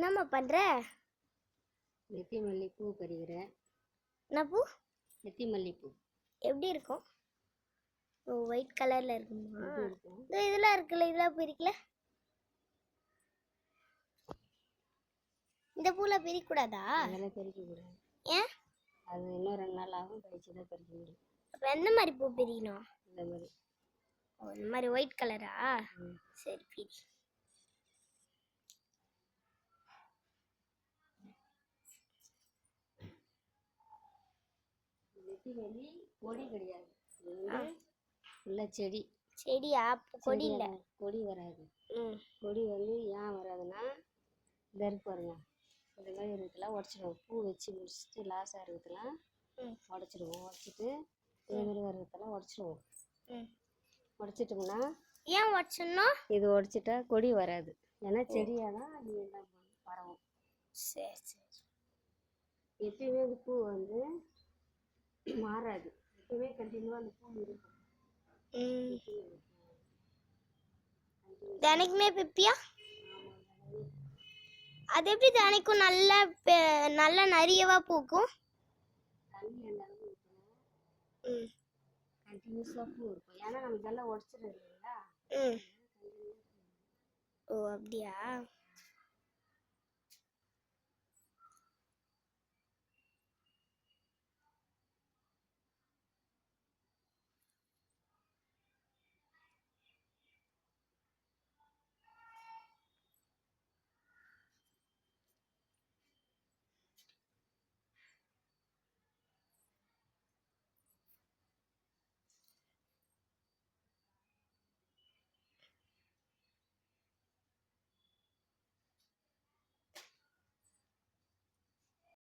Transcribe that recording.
என்னம்மா பண்ற? நெத்தி மல்லிப்பூ பறிக்கிறேன். என்ன பூ? நெத்தி மல்லிப்பூ. எப்படி இருக்கும்? ஓ, ஒயிட் கலர்ல இருக்குமா? இருக்கும். இதெல்லாம் இருக்குல்ல, இதெல்லாம் பிரிக்கல. இந்த பூல பிரிக்கூடாதா? அதெல்லாம் பறிக்க கூடாது. ஏன்? அது இன்னும் 2 நாள் ஆகும், கழிச்சு தான் பறிக்க முடியும். எந்த மாதிரி பூ பிரிக்கணும்? இந்த மாதிரி. ஓ, இந்த மாதிரி ஒயிட் கலரா? சரி, பிரி. நெத்தி மல்லி கொடி கிடையாது, உள்ள செடி. செடியா? கொடி இல்ல. கொடி வராது. கொடி வந்து ஏன் வராதுன்னா, இந்த இருக்கு பாருங்க, இந்த மாதிரி இருக்கிறதுலாம் உடச்சிடுவோம். பூ வச்சு முடிச்சுட்டு லாஸாக இருக்கிறதுலாம் உடச்சிடுவோம். உடச்சிட்டு இதே மாதிரி வர்றதெல்லாம் உடச்சிடுவோம். உடச்சிட்டோம்னா ஏன் உடச்சிடணும்? இது உடச்சிட்டா கொடி வராது, ஏன்னா செடியாக தான் அது எல்லாம் பரவும். சரி சரி. எப்பயுமே அந்த பூ வந்து மாறாது, எப்பயுமே கண்டினியூவாக அந்த பூ இருக்கும். தினைக்குமே பிப்பியா? அது எப்படி தினைக்கும் நல்ல நிறையவா பூக்கும்? தண்ணி எந்த அளவுக்கு ஊற்றணும், கண்டினியூஸாக பூ இருக்கும். ஏன்னா நம்ம இதெல்லாம் உடச்சிடுறது இல்லைங்களா. ஓ, அப்படியா?